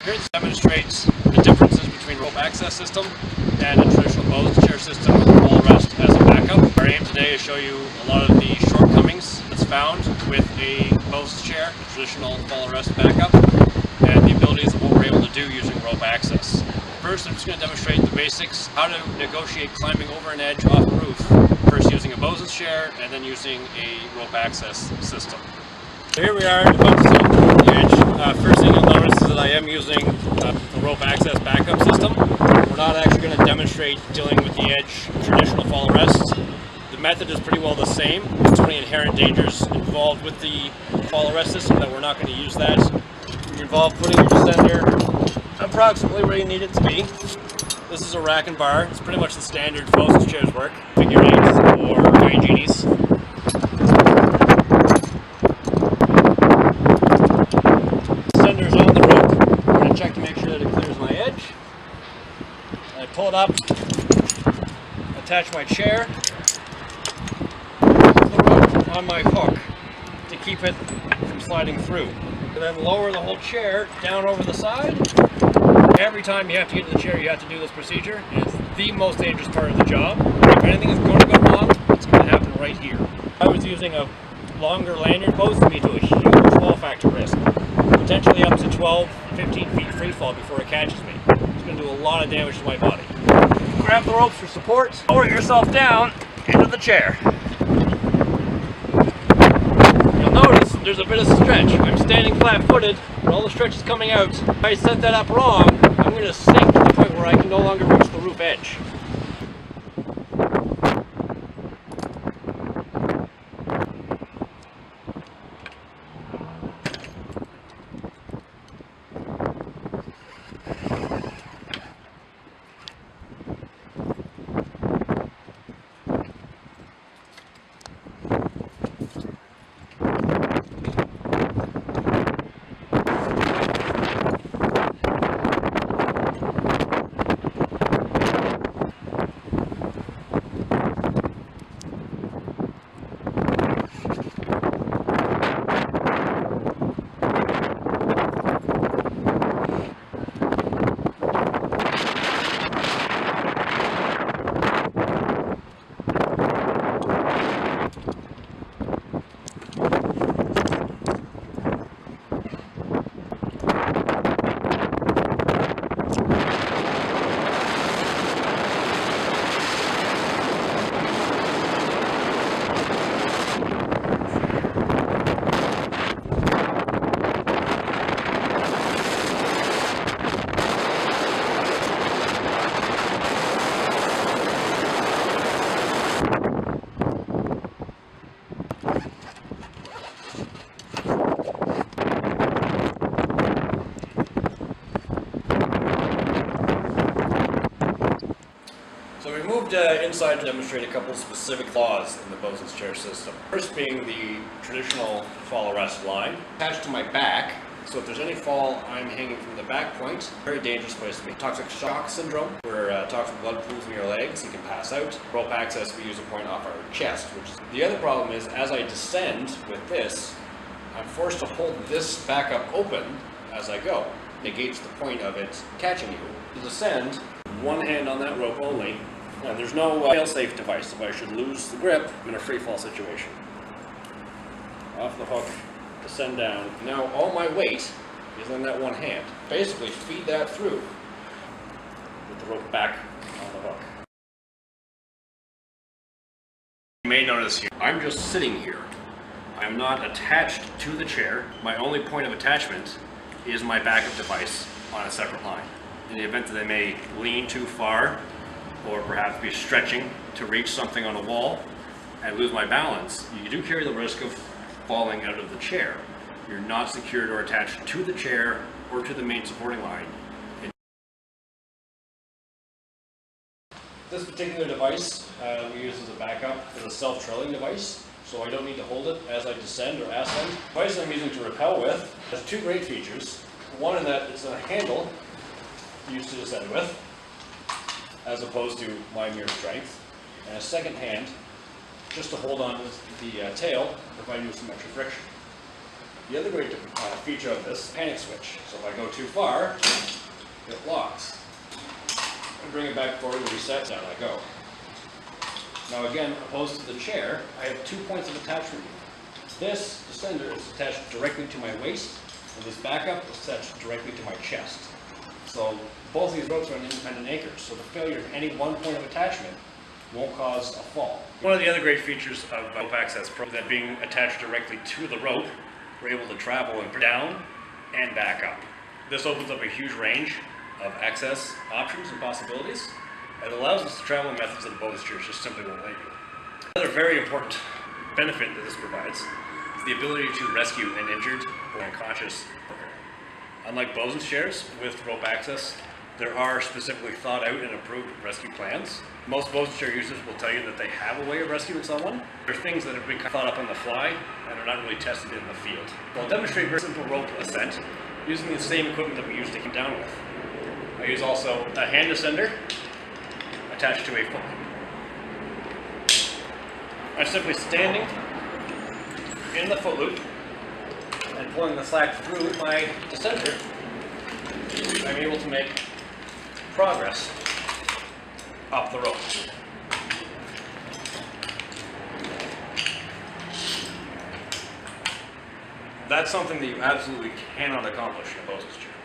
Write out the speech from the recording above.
Here this demonstrates the differences between rope access system and a traditional Bose chair system with a fall rest as a backup. Our aim today is to show you a lot of the shortcomings that's found with a Bose chair, traditional fall rest backup, and the abilities of what we're able to do using rope access. First, I'm just going to demonstrate the basics, how to negotiate climbing over an edge off a roof, first using a Bose chair and then using a rope access system. So here we are about to sit over the edge. First thing you'll notice is that I am using a rope access backup system. We're not actually going to demonstrate dealing with the edge traditional fall arrest. The method is pretty well the same. There's so many inherent dangers involved with the fall arrest system that we're not going to use that. You involve putting your descender approximately where you need it to be. This is a rack and bar. It's pretty much the standard Bose chairs work. Figure 8s or giant genies. Descender's on the rope. I'm going to check to make sure that it clears my edge. I pull it up, attach my chair to the rope on my hook to keep it from sliding through. And then lower the whole chair down over the side. Every time you have to get to the chair, you have to do this procedure. It's the most dangerous part of the job. If anything is going to go wrong, it's going to happen right here. I was using a longer lanyard posed me to a huge fall factor risk. Potentially up to 12, 15 feet free fall before it catches me. It's going to do a lot of damage to my body. Grab the ropes for support, lower yourself down into the chair. You'll notice there's a bit of stretch. I'm standing flat-footed, but all the stretch is coming out. If I set that up wrong, I'm going to sink to the point where I can no longer reach the roof edge. So we moved inside to demonstrate a couple specific flaws in the Bose chair system. First being the traditional fall arrest line attached to my back. So if there's any fall, I'm hanging from the back point. Very dangerous place to be. Toxic shock syndrome, where toxic blood pools in your legs, you can pass out. Rope access, we use a point off our chest. The other problem is, as I descend with this, I'm forced to hold this back up open as I go. Negates the point of it catching you. To descend, one hand on that rope only, and there's no fail-safe device if I should lose the grip in a free fall situation. Off the hook, descend down. Now all my weight is on that one hand. Basically feed that through with the rope back on the hook. You may notice here, I'm just sitting here. I'm not attached to the chair. My only point of attachment is my backup device on a separate line. In the event that I may lean too far, or perhaps be stretching to reach something on a wall and lose my balance, you do carry the risk of falling out of the chair. You're not secured or attached to the chair or to the main supporting line. This particular device we use as a backup is a self-trailing device, so I don't need to hold it as I descend or ascend. The device I'm using to rappel with has two great features. One in that it's a handle used to descend with, as opposed to my mere strength, and a second hand just to hold on to the tail if I use some extra friction. The other great feature of this panic switch. So if I go too far, it locks. And bring it back forward, reset, down I go. Now again, opposed to the chair, I have 2 points of attachment. This descender is attached directly to my waist, and this backup is attached directly to my chest. So both of these ropes are on independent anchors, so the failure of any one point of attachment won't cause a fall. One of the other great features of Rope Access Pro is that being attached directly to the rope, we're able to travel down and back up. This opens up a huge range of access options and possibilities. It allows us to travel in methods that Bose chairs just simply won't let you. Another very important benefit that this provides is the ability to rescue an injured or unconscious worker. Unlike Bose chairs with rope access, there are specifically thought out and approved rescue plans. Most Bose chair users will tell you that they have a way of rescuing someone. There are things that have been thought up on the fly and are not really tested in the field. I'll demonstrate very simple rope ascent using the same equipment that we use to come down with. I use also a hand descender attached to a foot loop. I'm simply standing in the foot loop and pulling the slack through my descender. I'm able to make progress up the rope. That's something that you absolutely cannot accomplish in a Bose chair.